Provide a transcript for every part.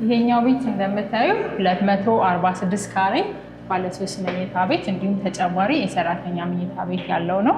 ይሄኛው ቤት እንደምታዩ 246 ካሬ ባለ 3 መኝታ ቤት እንዲሁም ተጨማሪ የሰራተኛ መኝታ ቤት ያለው ነው።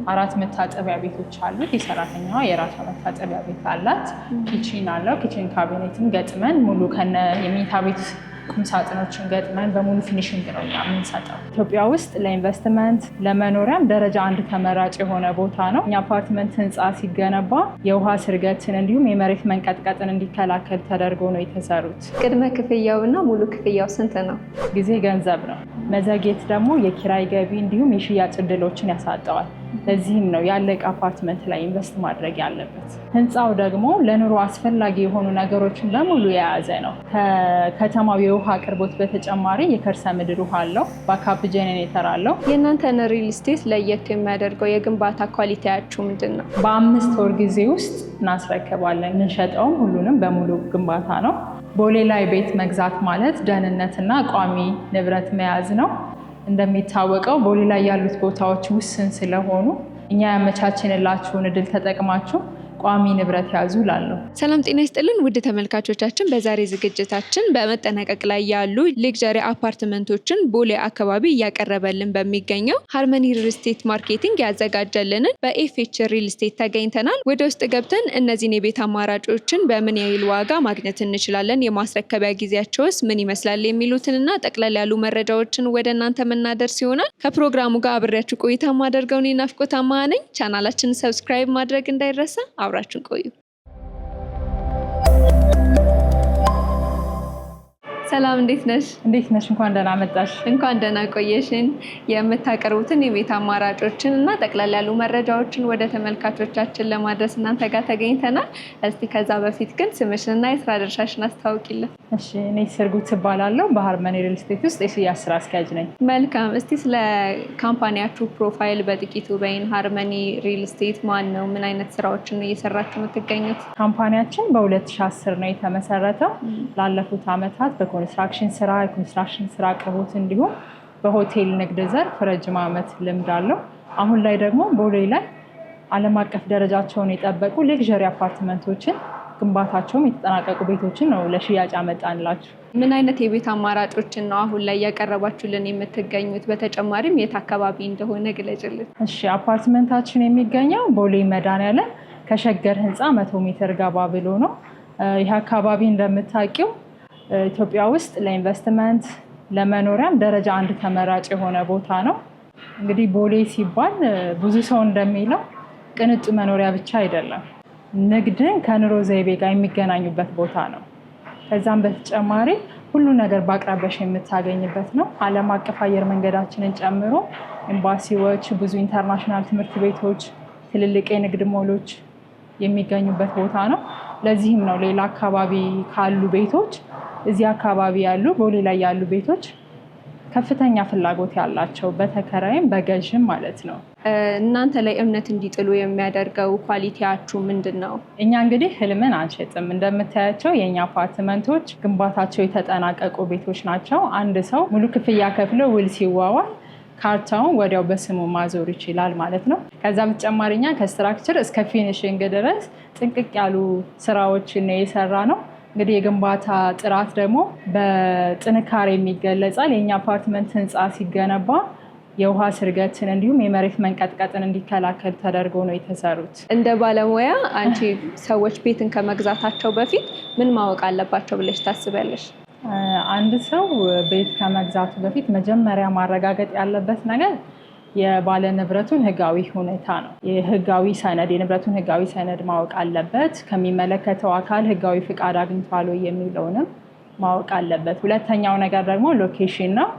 4 መታጠቢያ ቤቶች አሉት። የሰራተኛዋ የራሷ መታጠቢያ ቤት አላት። ኪችን አለው። ኪችን ካቢኔትን ገጥመን ሙሉ ከነ የመኝታ ቤት ቁም ሳጥኖችን ገጥመን በሙሉ ፊኒሽንግ ነው የምንሰጠው። ኢትዮጵያ ውስጥ ለኢንቨስትመንት ለመኖሪያም ደረጃ 1 ተመራጭ የሆነ ቦታ ነው። እኛ አፓርትመንት ህንፃ ሲገነባ የውሃ ስርገትን እንዲሁም የመሬት መንቀጥቀጥን እንዲከላከል ተደርጎ ነው የተሰሩት። ቅድመ ክፍያውና ሙሉ ክፍያው ስንት ነው? ጊዜ ገንዘብ ነው። መዘግየት ደግሞ የኪራይ ገቢ እንዲሁም የሽያጭ እድሎችን ያሳጠዋል። ለዚህም ነው ያለቀ አፓርትመንት ላይ ኢንቨስት ማድረግ ያለበት። ህንፃው ደግሞ ለኑሮ አስፈላጊ የሆኑ ነገሮችን በሙሉ የያዘ ነው። ከከተማው የውሃ አቅርቦት በተጨማሪ የከርሰ ምድር ውሃ አለው። ባካፕ ጄኔሬተር አለው። የእናንተን ሪል ስቴት ለየት የሚያደርገው የግንባታ ኳሊቲያችሁ ምንድን ነው? በ5 ወር ጊዜ ውስጥ እናስረክባለን። የምንሸጠውም ሁሉንም በሙሉ ግንባታ ነው። ቦሌ ላይ ቤት መግዛት ማለት ደህንነትና ቋሚ ንብረት መያዝ ነው። እንደሚታወቀው ቦሌ ላይ ያሉት ቦታዎች ውስን ስለሆኑ እኛ ያመቻችንላችሁን እድል ተጠቅማችሁ ቋሚ ንብረት ያዙ ላለው። ሰላም ጤና ይስጥልን ውድ ተመልካቾቻችን፣ በዛሬ ዝግጅታችን በመጠናቀቅ ላይ ያሉ ሌክዠሪ አፓርትመንቶችን ቦሌ አካባቢ እያቀረበልን በሚገኘው ሃርመኒ ሪል ስቴት ማርኬቲንግ ያዘጋጀልንን በኤፍኤች ሪል ስቴት ተገኝተናል። ወደ ውስጥ ገብተን እነዚህን የቤት አማራጮችን በምን ያህል ዋጋ ማግኘት እንችላለን፣ የማስረከቢያ ጊዜያቸውስ ምን ይመስላል የሚሉትንና ጠቅላላ ያሉ መረጃዎችን ወደ እናንተ የምናደርስ ይሆናል። ከፕሮግራሙ ጋር አብሬያችሁ ቆይታ ማደርገው እኔ ናፍቆት አማሃ ነኝ። ቻናላችንን ሰብስክራይብ ማድረግ እንዳይረሳ። አብራችሁን ቆዩ። ሰላም እንዴት ነሽ? እንዴት ነሽ? እንኳን ደህና መጣሽ። እንኳን ደህና ቆየሽን። የምታቀርቡትን የቤት አማራጮችን እና ጠቅላላ ያሉ መረጃዎችን ወደ ተመልካቾቻችን ለማድረስ እናንተ ጋር ተገኝተናል። እስቲ ከዛ በፊት ግን ስምሽንና የስራ ድርሻሽን አስታውቂልን። እሺ፣ እኔ ስርጉት እባላለሁ። በሃርመኒ ሪል ስቴት ውስጥ የሽያጭ ስራ አስኪያጅ ነኝ። መልካም። እስቲ ስለ ካምፓኒያችሁ ፕሮፋይል በጥቂቱ በይን። ሃርመኒ ሪል ስቴት ማን ነው? ምን አይነት ስራዎችን እየሰራችሁ የምትገኙት? ካምፓኒያችን በ2010 ነው የተመሰረተው። ላለፉት ዓመታት ኮንስትራክሽን ስራ፣ የኮንስትራክሽን ስራ አቅርቦት እንዲሁም በሆቴል ንግድ ዘርፍ ረጅም ዓመት ልምድ አለው። አሁን ላይ ደግሞ ቦሌ ላይ ዓለም አቀፍ ደረጃቸውን የጠበቁ ሌክዠሪ አፓርትመንቶችን ግንባታቸውም የተጠናቀቁ ቤቶችን ነው ለሽያጭ አመጣንላችሁ። ምን አይነት የቤት አማራጮችን ነው አሁን ላይ ያቀረባችሁልን የምትገኙት? በተጨማሪም የት አካባቢ እንደሆነ ግለጭልን። እሺ፣ አፓርትመንታችን የሚገኘው ቦሌ መድኃኒዓለም ከሸገር ህንፃ 100 ሜትር ገባ ብሎ ነው። ይህ አካባቢ እንደምታውቂው ኢትዮጵያ ውስጥ ለኢንቨስትመንት ለመኖሪያም ደረጃ 1 ተመራጭ የሆነ ቦታ ነው። እንግዲህ ቦሌ ሲባል ብዙ ሰው እንደሚለው ቅንጡ መኖሪያ ብቻ አይደለም፣ ንግድን ከኑሮ ዘይቤ ጋር የሚገናኙበት ቦታ ነው። ከዛም በተጨማሪ ሁሉ ነገር በአቅራቢያሽ የምታገኝበት ነው። ዓለም አቀፍ አየር መንገዳችንን ጨምሮ ኤምባሲዎች፣ ብዙ ኢንተርናሽናል ትምህርት ቤቶች፣ ትልልቅ የንግድ ሞሎች የሚገኙበት ቦታ ነው። ለዚህም ነው ሌላ አካባቢ ካሉ ቤቶች እዚህ አካባቢ ያሉ ቦሌ ላይ ያሉ ቤቶች ከፍተኛ ፍላጎት ያላቸው፣ በተከራይም በገዥም ማለት ነው። እናንተ ላይ እምነት እንዲጥሉ የሚያደርገው ኳሊቲያችሁ ምንድን ነው? እኛ እንግዲህ ህልምን አንሸጥም። እንደምታያቸው የእኛ አፓርትመንቶች ግንባታቸው የተጠናቀቁ ቤቶች ናቸው። አንድ ሰው ሙሉ ክፍያ ከፍሎ ውል ሲዋዋል ካርታውን ወዲያው በስሙ ማዞር ይችላል ማለት ነው። ከዛ በተጨማሪ እኛ ከስትራክቸር እስከ ፊኒሽንግ ድረስ ጥንቅቅ ያሉ ስራዎችን የሰራ ነው። እንግዲህ የግንባታ ጥራት ደግሞ በጥንካሬ የሚገለጻል። የኛ አፓርትመንት ህንፃ ሲገነባ የውሃ ስርገትን እንዲሁም የመሬት መንቀጥቀጥን እንዲከላከል ተደርጎ ነው የተሰሩት። እንደ ባለሙያ አንቺ ሰዎች ቤትን ከመግዛታቸው በፊት ምን ማወቅ አለባቸው ብለሽ ታስቢያለሽ? አንድ ሰው ቤት ከመግዛቱ በፊት መጀመሪያ ማረጋገጥ ያለበት ነገር የባለ ንብረቱን ህጋዊ ሁኔታ ነው። የንብረቱን ህጋዊ ሰነድ ማወቅ አለበት። ከሚመለከተው አካል ህጋዊ ፍቃድ አግኝቷል የሚለውንም ማወቅ አለበት። ሁለተኛው ነገር ደግሞ ሎኬሽን ነው።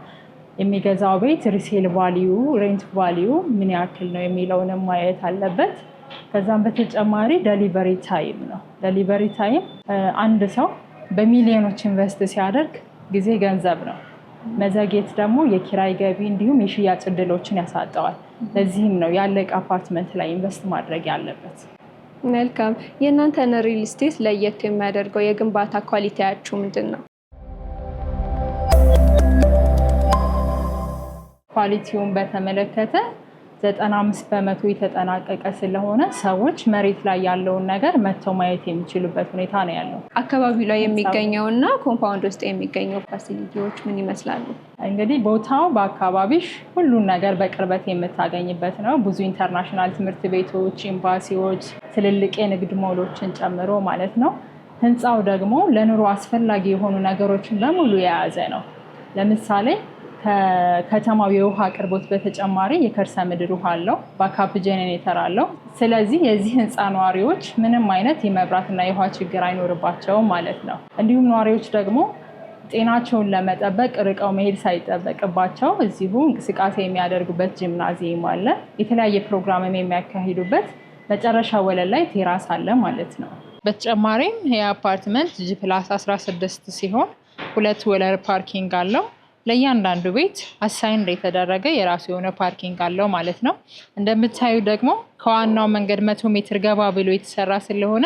የሚገዛው ቤት ሪሴል ቫሊዩ፣ ሬንት ቫሊዩ ምን ያክል ነው የሚለውንም ማየት አለበት። ከዛም በተጨማሪ ደሊቨሪ ታይም ነው። ደሊቨሪ ታይም አንድ ሰው በሚሊዮኖች ኢንቨስት ሲያደርግ ጊዜ ገንዘብ ነው። መዘግየት ደግሞ የኪራይ ገቢ እንዲሁም የሽያጭ እድሎችን ያሳጠዋል። ለዚህም ነው ያለቀ አፓርትመንት ላይ ኢንቨስት ማድረግ ያለበት። መልካም። የእናንተን ሪል ስቴት ለየት የሚያደርገው የግንባታ ኳሊቲያችሁ ምንድን ነው? ኳሊቲውን በተመለከተ 95% የተጠናቀቀ ስለሆነ ሰዎች መሬት ላይ ያለውን ነገር መጥተው ማየት የሚችሉበት ሁኔታ ነው ያለው። አካባቢው ላይ የሚገኘውና ኮምፓውንድ ውስጥ የሚገኘው ፋሲሊቲዎች ምን ይመስላሉ? እንግዲህ ቦታው በአካባቢሽ ሁሉን ነገር በቅርበት የምታገኝበት ነው። ብዙ ኢንተርናሽናል ትምህርት ቤቶች፣ ኤምባሲዎች፣ ትልልቅ የንግድ ሞሎችን ጨምሮ ማለት ነው። ህንፃው ደግሞ ለኑሮ አስፈላጊ የሆኑ ነገሮችን በሙሉ የያዘ ነው። ለምሳሌ ከከተማው የውሃ አቅርቦት በተጨማሪ የከርሰ ምድር ውሃ አለው፣ ባካፕ ጄኔሬተር አለው። ስለዚህ የዚህ ህንፃ ነዋሪዎች ምንም አይነት የመብራትና የውሃ ችግር አይኖርባቸውም ማለት ነው። እንዲሁም ነዋሪዎች ደግሞ ጤናቸውን ለመጠበቅ ርቀው መሄድ ሳይጠበቅባቸው እዚሁ እንቅስቃሴ የሚያደርጉበት ጂምናዚየም አለ። የተለያየ ፕሮግራምም የሚያካሂዱበት መጨረሻ ወለል ላይ ቴራስ አለ ማለት ነው። በተጨማሪም የአፓርትመንት G+16 ሲሆን 2 ወለል ፓርኪንግ አለው። ለእያንዳንዱ ቤት አሳይንድ የተደረገ የራሱ የሆነ ፓርኪንግ አለው ማለት ነው። እንደምታዩ ደግሞ ከዋናው መንገድ 100 ሜትር ገባ ብሎ የተሰራ ስለሆነ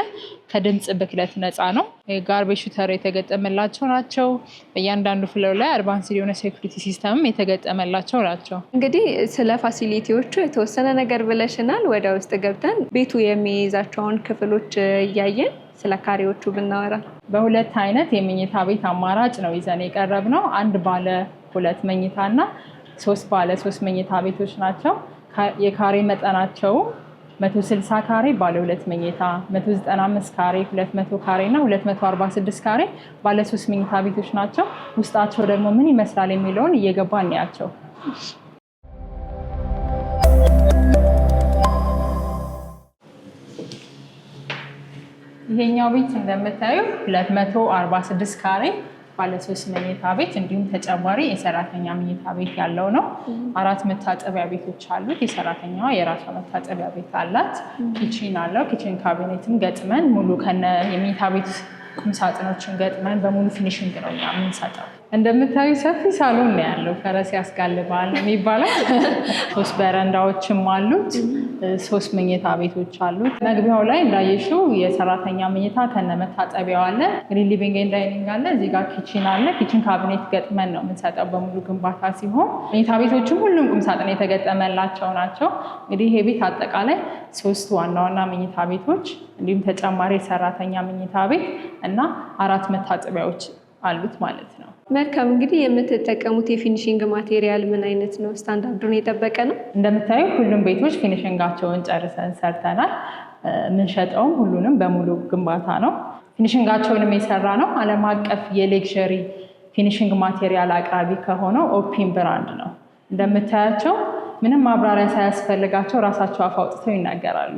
ከድምፅ ብክለት ነፃ ነው። ጋርቤጅ ሹተር የተገጠመላቸው ናቸው። በእያንዳንዱ ፍሎር ላይ አድቫንስድ የሆነ ሴኩሪቲ ሲስተምም የተገጠመላቸው ናቸው። እንግዲህ ስለ ፋሲሊቲዎቹ የተወሰነ ነገር ብለሽናል። ወደ ውስጥ ገብተን ቤቱ የሚይዛቸውን ክፍሎች እያየን ስለ ካሬዎቹ ብናወራ። በሁለት አይነት የመኝታ ቤት አማራጭ ነው ይዘን የቀረብነው። 1 ባለ 2 መኝታ እና 3 ባለ 3 መኝታ ቤቶች ናቸው። የካሬ መጠናቸው 160 ካሬ ባለ 2 መኝታ፣ 195 ካሬ፣ 200 ካሬ እና 246 ካሬ ባለ 3 መኝታ ቤቶች ናቸው። ውስጣቸው ደግሞ ምን ይመስላል የሚለውን እየገባን እንያቸው። ይሄኛው ቤት እንደምታዩ 246 ካሬ ባለ 3 መኝታ ቤት እንዲሁም ተጨማሪ የሰራተኛ መኝታ ቤት ያለው ነው። 4 መታጠቢያ ቤቶች አሉት። የሰራተኛዋ የራሷ መታጠቢያ ቤት አላት። ኪችን አለው። ኪችን ካቢኔትም ገጥመን ሙሉ ከነ የመኝታ ቤት ቁም ሳጥኖችን ገጥመን በሙሉ ፊኒሽንግ ነው የምንሰጠው። እንደምታዩ ሰፊ ሳሎን ነው ያለው። ፈረስ ያስጋልባል የሚባለው። 3 በረንዳዎችም አሉት። 3 መኝታ ቤቶች አሉት። መግቢያው ላይ እንዳየሽው የሰራተኛ መኝታ ከነ መታጠቢያው አለ። ግሪን ሊቪንግ ኤንድ ዳይኒንግ አለ። እዚህ ጋር ኪችን አለ። ኪችን ካቢኔት ገጥመን ነው የምንሰጠው በሙሉ ግንባታ ሲሆን መኝታ ቤቶችም ሁሉም ቁም ሳጥን የተገጠመላቸው ናቸው። እንግዲህ ይሄ ቤት አጠቃላይ 3 ዋና ዋና መኝታ ቤቶች እንዲሁም ተጨማሪ የሰራተኛ መኝታ ቤት እና 4 መታጠቢያዎች አሉት ማለት ነው። መልካም። እንግዲህ የምትጠቀሙት የፊኒሽንግ ማቴሪያል ምን አይነት ነው? ስታንዳርዱን የጠበቀ ነው? እንደምታዩ ሁሉም ቤቶች ፊኒሽንጋቸውን ጨርሰን ሰርተናል። የምንሸጠውም ሁሉንም በሙሉ ግንባታ ነው። ፊኒሽንጋቸውንም የሰራ ነው ዓለም አቀፍ የሌክዠሪ ፊኒሽንግ ማቴሪያል አቅራቢ ከሆነው ኦፒም ብራንድ ነው። እንደምታያቸው ምንም ማብራሪያ ሳያስፈልጋቸው ራሳቸው አፍ አውጥተው ይናገራሉ።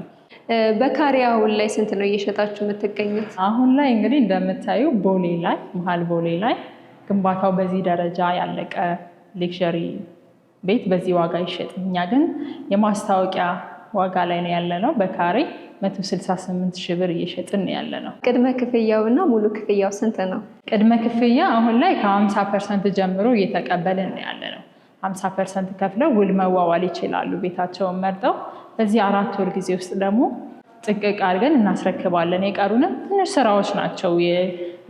በካሬ አሁን ላይ ስንት ነው እየሸጣችሁ የምትገኙት? አሁን ላይ እንግዲህ እንደምታዩ ቦሌ ላይ መሀል ቦሌ ላይ ግንባታው በዚህ ደረጃ ያለቀ ሌክዠሪ ቤት በዚህ ዋጋ አይሸጥም። እኛ ግን የማስታወቂያ ዋጋ ላይ ነው ያለነው። በካሬ 168 ሺህ ብር እየሸጥን ያለ ነው። ቅድመ ክፍያው እና ሙሉ ክፍያው ስንት ነው? ቅድመ ክፍያ አሁን ላይ ከ50% ጀምሮ እየተቀበልን ያለ ነው። 50% ከፍለው ውል መዋዋል ይችላሉ ቤታቸውን መርጠው። በዚህ 4 ወር ጊዜ ውስጥ ደግሞ ጥንቅቅ አድርገን እናስረክባለን። የቀሩንም ትንሽ ስራዎች ናቸው።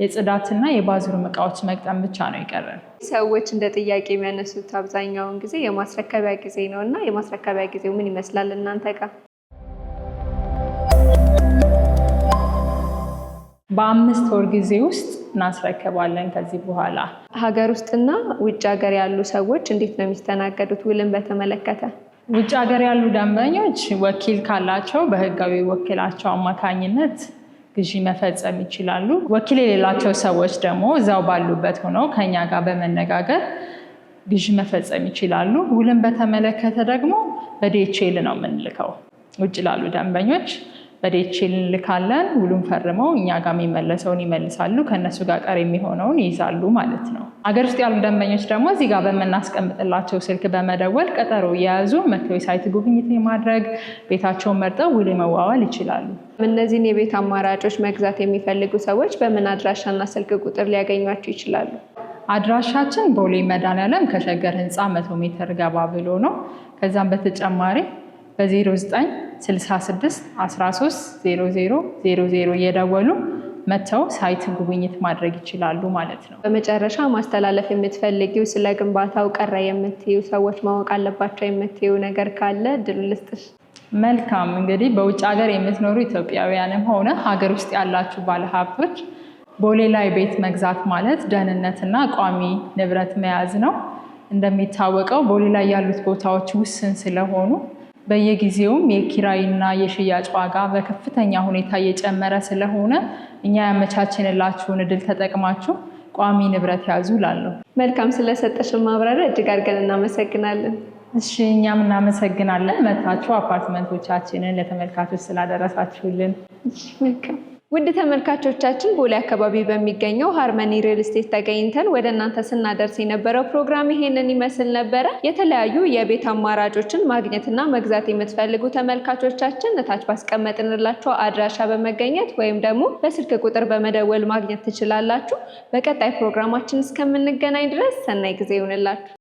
የጽዳትና የባዝሩም እቃዎች መግጠም ብቻ ነው የቀረን። ሰዎች እንደ ጥያቄ የሚያነሱት አብዛኛውን ጊዜ የማስረከቢያ ጊዜ ነው እና የማስረከቢያ ጊዜው ምን ይመስላል እናንተ ጋር? በ5 ወር ጊዜ ውስጥ እናስረክባለን። ከዚህ በኋላ ሀገር ውስጥና ውጭ ሀገር ያሉ ሰዎች እንዴት ነው የሚስተናገዱት? ውልን በተመለከተ ውጭ ሀገር ያሉ ደንበኞች ወኪል ካላቸው በህጋዊ ወኪላቸው አማካኝነት ግዢ መፈጸም ይችላሉ። ወኪል የሌላቸው ሰዎች ደግሞ እዛው ባሉበት ሆነው ከኛ ጋር በመነጋገር ግዢ መፈጸም ይችላሉ። ውልን በተመለከተ ደግሞ በዲኤችኤል ነው የምንልከው። ውጭ ላሉ ደንበኞች በዲኤችኤል እንልካለን። ውሉን ፈርመው እኛ ጋር የሚመለሰውን ይመልሳሉ፣ ከእነሱ ጋር ቀር የሚሆነውን ይይዛሉ ማለት ነው። ሀገር ውስጥ ያሉ ደንበኞች ደግሞ እዚህ ጋር በምናስቀምጥላቸው ስልክ በመደወል ቀጠሮ እየያዙ መጥተው የሳይት ጉብኝት የማድረግ ቤታቸውን መርጠው ውል መዋዋል ይችላሉ። እነዚህን የቤት አማራጮች መግዛት የሚፈልጉ ሰዎች በምን አድራሻና ስልክ ቁጥር ሊያገኟቸው ይችላሉ? አድራሻችን ቦሌ መድኃኔዓለም ከሸገር ህንፃ 100 ሜትር ገባ ብሎ ነው። ከዛም በተጨማሪ በ0966 13 0000 እየደወሉ መተው ሳይት ጉብኝት ማድረግ ይችላሉ ማለት ነው። በመጨረሻ ማስተላለፍ የምትፈልጊው ስለ ግንባታው ቀረ የምትዩ ሰዎች ማወቅ አለባቸው የምትዩ ነገር ካለ እድሉን ልስጥሽ። መልካም እንግዲህ በውጭ ሀገር የምትኖሩ ኢትዮጵያውያንም ሆነ ሀገር ውስጥ ያላችሁ ባለሀብቶች ቦሌ ላይ ቤት መግዛት ማለት ደህንነትና ቋሚ ንብረት መያዝ ነው። እንደሚታወቀው ቦሌ ላይ ያሉት ቦታዎች ውስን ስለሆኑ በየጊዜውም የኪራይና የሽያጭ ዋጋ በከፍተኛ ሁኔታ እየጨመረ ስለሆነ እኛ ያመቻችንላችሁን እድል ተጠቅማችሁ ቋሚ ንብረት ያዙ እላለሁ። መልካም፣ ስለሰጠሽን ማብራሪያ እጅግ አድርገን እናመሰግናለን። እሺ፣ እኛም እናመሰግናለን መታችሁ አፓርትመንቶቻችንን ለተመልካቾች ስላደረሳችሁልን። መልካም። ውድ ተመልካቾቻችን ቦሌ አካባቢ በሚገኘው ሃርመኒ ሪል ስቴት ተገኝተን ወደ እናንተ ስናደርስ የነበረው ፕሮግራም ይሄንን ይመስል ነበረ። የተለያዩ የቤት አማራጮችን ማግኘትና መግዛት የምትፈልጉ ተመልካቾቻችን እታች ባስቀመጥንላችሁ አድራሻ በመገኘት ወይም ደግሞ በስልክ ቁጥር በመደወል ማግኘት ትችላላችሁ። በቀጣይ ፕሮግራማችን እስከምንገናኝ ድረስ ሰናይ ጊዜ ይሁንላችሁ።